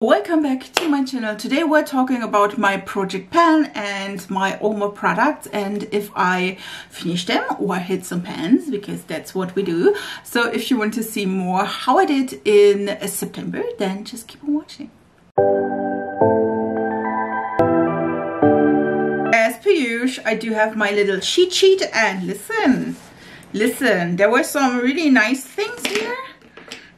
Welcome back to my channel. Today we're talking about my project pan and my Alma products and if I finish them or hit some pans, because that's what we do. So if you want to see more how I did in September, then just keep on watching. As per usual, I do have my little cheat sheet and listen, there were some really nice things here.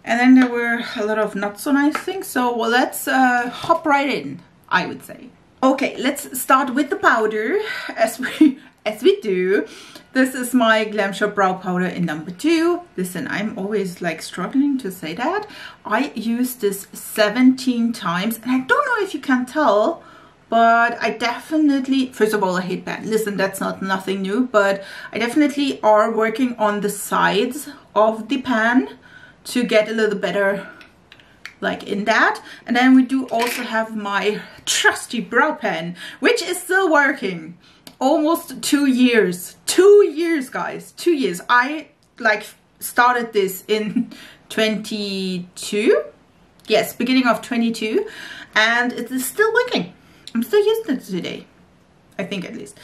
And then there were a lot of not so nice things, so well, let's hop right in, I would say. Okay, let's start with the powder, as we do. This is my Glam Shop Brow Powder in number 2. Listen, I'm always like struggling to say that. I used this 17 times, and I don't know if you can tell, but I definitely, first of all, I hate pan. Listen, that's nothing new, but I definitely are working on the sides of the pan to get a little better like in that. And then we do also have my trusty brow pen, which is still working. Almost 2 years. 2 years, guys. 2 years. I like started this in 22. Yes, beginning of 22. And it is still working. I'm still using it today. I think at least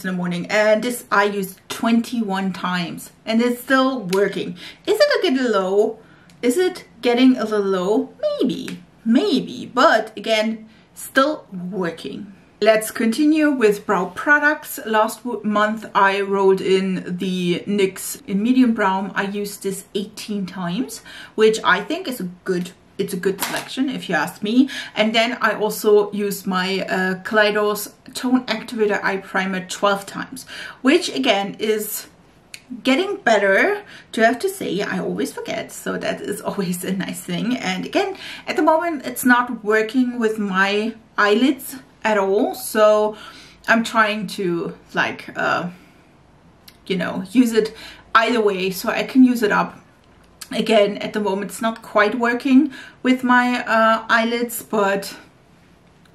in the morning. And this I used 21 times and it's still working. Is it a little low? Is it getting a little low? Maybe, but again, still working. Let's continue with brow products. Last month I rolled in the NYX in medium brown. I used this 18 times, which I think is it's a good selection if you ask me. And then I also used my Kaleidos Tone Activator Eye Primer 12 times, which again is getting better, to have to say. I always forget, so that is always a nice thing. And again, at the moment it's not working with my eyelids at all, so I'm trying to like you know, use it either way so I can use it up. Again, at the moment it's not quite working with my eyelids, but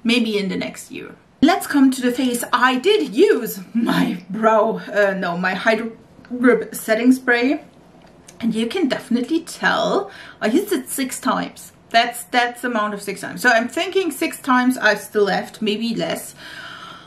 maybe in the next year. Let's come to the face. I did use my my Hydrogrip setting spray, and you can definitely tell I used it 6 times. That's the amount of 6 times. So I'm thinking 6 times I've still left, maybe less.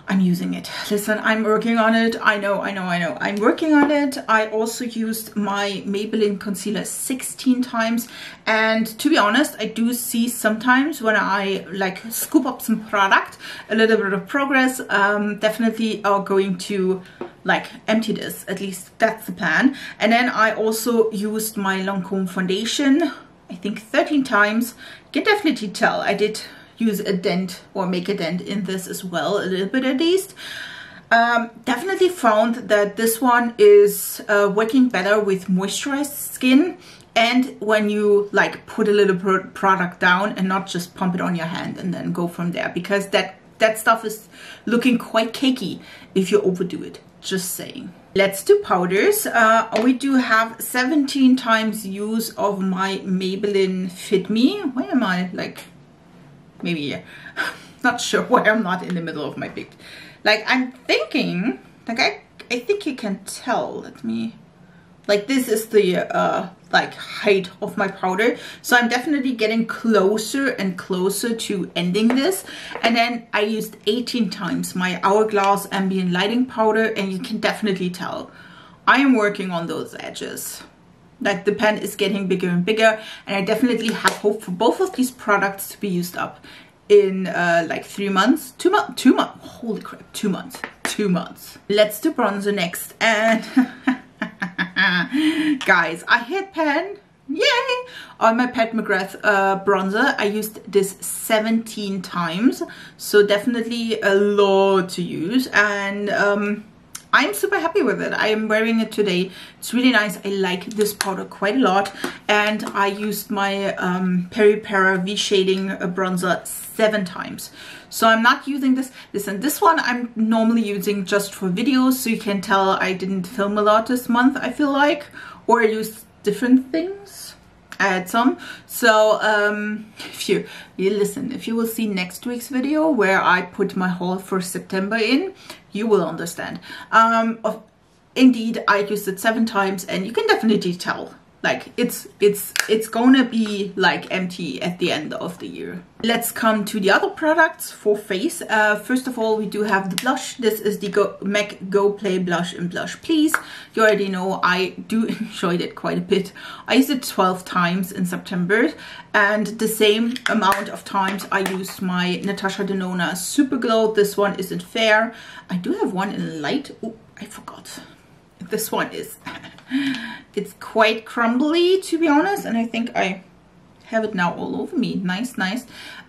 I'm using it. Listen, I'm working on it. I know. I'm working on it. I also used my Maybelline concealer 16 times. And to be honest, I do see sometimes when I like scoop up some product, a little bit of progress. Definitely are going to like empty this. At least that's the plan. And then I also used my Lancome foundation, I think 13 times. You can definitely tell I did use a dent or make a dent in this as well, a little bit at least. Definitely found that this one is working better with moisturized skin, and when you like put a little product down and not just pump it on your hand and then go from there, because that stuff is looking quite cakey if you overdo it, just saying. Let's do powders. We do have 17 times use of my Maybelline Fit Me. Where am I? Like, maybe here. Not sure why I'm not in the middle of my big, like I'm thinking, like I think you can tell. Let me, like this is the like height of my powder, so I'm definitely getting closer and closer to ending this. And then I used 18 times my Hourglass Ambient Lighting Powder, and you can definitely tell I am working on those edges. Like the pen is getting bigger and bigger, and I definitely have hope for both of these products to be used up in like 3 months, 2 months, holy crap, 2 months, 2 months. Let's do bronzer next. And guys, I hit pan, yay, on my Pat McGrath bronzer. I used this 17 times, so definitely a lot to use. And I'm super happy with it. I am wearing it today. It's really nice. I like this powder quite a lot. And I used my Peripera V Shading bronzer 7 times. So I'm not using this. Listen, this one I'm normally using just for videos, so you can tell I didn't film a lot this month, I feel like. Or I used different things. I had some. So if you listen, if you will see next week's video where I put my haul for September in, you will understand. Indeed, I used it 7 times, and you can definitely tell Like it's gonna be like empty at the end of the year. Let's come to the other products for face. First of all, we do have the blush. This is the MAC Go Play Blush in Blush Please. You already know I do enjoy it quite a bit. I used it 12 times in September, and the same amount of times I used my Natasha Denona Super Glow. This one is in fair. I do have one in light. Oh, I forgot. This one is it's quite crumbly, to be honest, and I think I have it now all over me. Nice.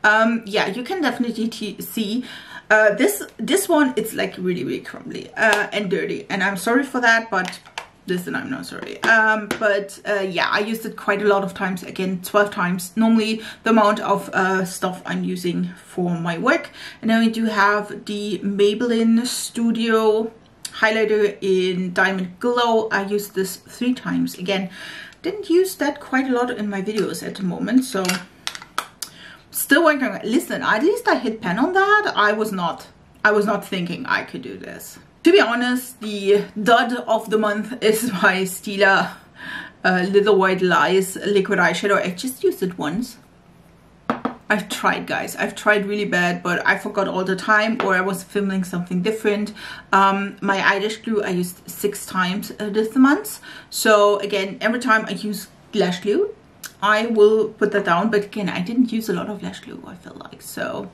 Yeah, you can definitely see this one. It's like really crumbly and dirty, and I'm sorry for that, but listen, I'm not sorry. Yeah, I used it quite a lot of times, again 12 times, normally the amount of stuff I'm using for my work. And then we do have the Maybelline Studio highlighter in Diamond Glow. I used this 3 times. Again, didn't use that quite a lot in my videos at the moment, so still working on it. Listen, at least I hit pan on that. I was not thinking I could do this. To be honest, the dud of the month is my Stila Little White Lies liquid eyeshadow. I just used it once. I've tried, guys. I've tried really bad, but I forgot all the time, or I was filming something different. My eyelash glue I used 6 times this month. So again, every time I use lash glue, I will put that down. But again, I didn't use a lot of lash glue, I feel like, so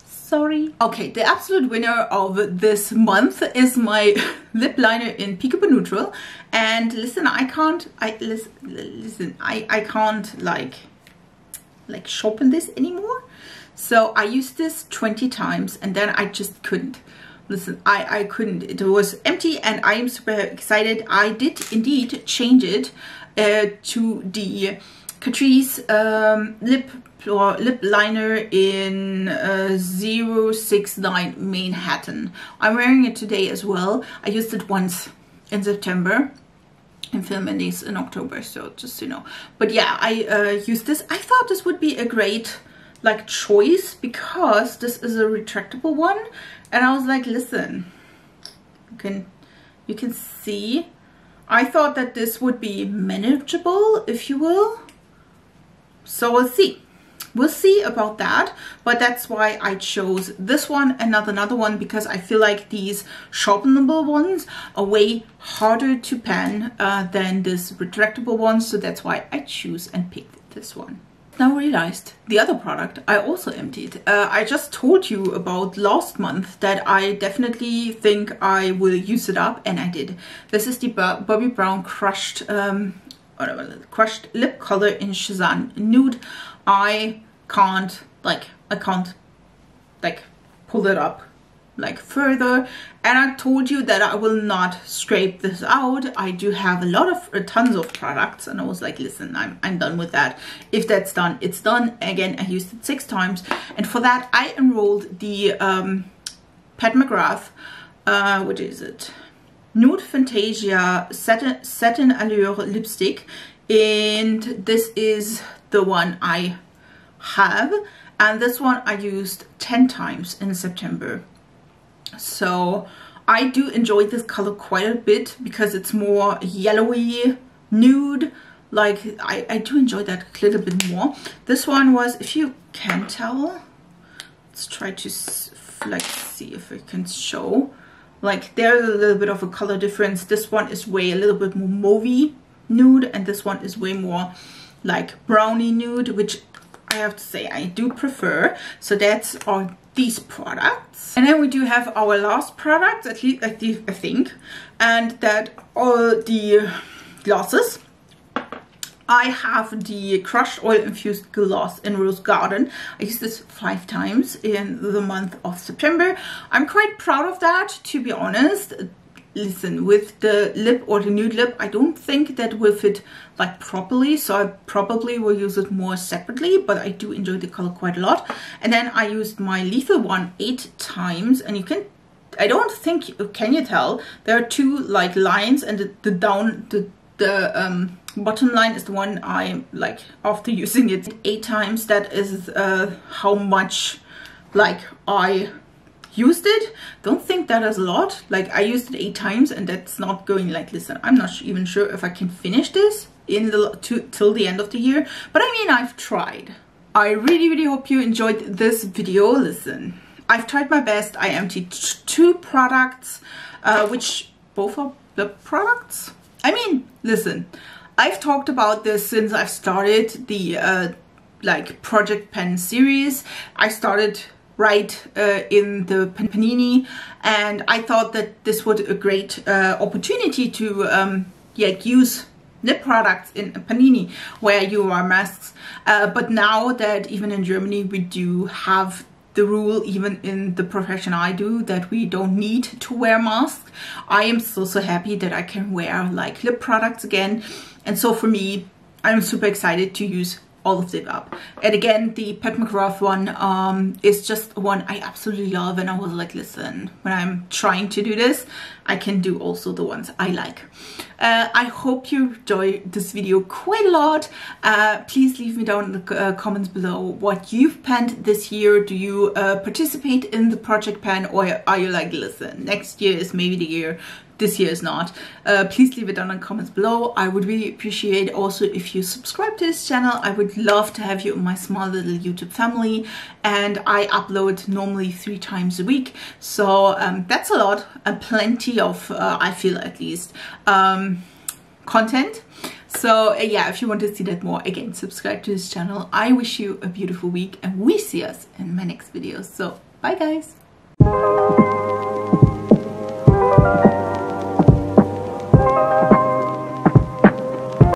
sorry. Okay, the absolute winner of this month is my lip liner in Peekaboo Neutral. And listen, I can't like sharpen this anymore. So I used this 20 times and then I just couldn't. Listen, I couldn't. It was empty, and I am super excited. I did indeed change it to the Catrice lip liner in 069 Manhattan. I'm wearing it today as well. I used it once in September and filming these in October, so just so you know. But yeah, I used this. I thought this would be a great like choice because this is a retractable one, and I was like, listen, you can see, I thought that this would be manageable, if you will. So we'll see about that, but that's why I chose this one and not another one, because I feel like these sharpenable ones are way harder to pan than this retractable one, so that's why I choose and picked this one. Now realized the other product I also emptied. I just told you about last month that I definitely think I will use it up, and I did. This is the Bobbi Brown crushed lip color in Shazam Nude. I can't pull it up like further, and I told you that I will not scrape this out. I do have tons of products, and I was like, listen, I'm done with that. If that's done, it's done. Again, I used it 6 times, and for that I enrolled the Pat McGrath, what is it, Nude Fantasia Satin Allure lipstick, and this is the one I have, and this one I used 10 times in September. So I do enjoy this color quite a bit because it's more yellowy nude. Like I do enjoy that a little bit more. This one was, if you can tell, let's try to like see if I can show. Like there's a little bit of a color difference. This one is way a little bit more mauvey nude, and this one is way more like brownie nude, which I have to say I do prefer. So that's all these products, and then we do have our last product, at least I think, and that are the glosses. I have the crushed oil infused gloss in Rose Garden. I used this 5 times in the month of September. I'm quite proud of that, to be honest. Listen, with the lip or the nude lip, I don't think that will fit like properly, so I probably will use it more separately, but I do enjoy the color quite a lot. And then I used my Lethal one 8 times, and you can, I don't think, can you tell, there are 2 like lines, and the bottom line is the one I like after using it 8 times. That is how much like I used it. Don't think that is a lot. Like I used it 8 times, and that's not going like, listen, I'm not even sure if I can finish this. till the end of the year, but I mean, I've tried. I really hope you enjoyed this video. Listen, I've tried my best. I emptied 2 products, which both are the products. I mean, listen, I've talked about this since I've started the like project pen series. I started right in the panini, and I thought that this was a great opportunity to use lip products in a panini where you wear masks, but now that even in Germany we do have the rule, even in the profession I do, that we don't need to wear masks, I am so happy that I can wear like lip products again. And so for me, I'm super excited to use all of them up. And again, the Pat McGrath one is just one I absolutely love, and I was like, listen, when I'm trying to do this, I can do also the ones I like. I hope you enjoyed this video quite a lot. Please leave me down in the comments below what you've penned this year. Do you participate in the project pen, or are you like, listen, next year is maybe the year, this year is not? Please leave it down in the comments below. I would really appreciate also if you subscribe to this channel. I would love to have you in my small little YouTube family, and I upload normally 3 times a week, so that's a lot, and plenty of I feel at least content. So yeah, if you want to see that more, again, subscribe to this channel. I wish you a beautiful week, and we see us in my next videos. So bye guys.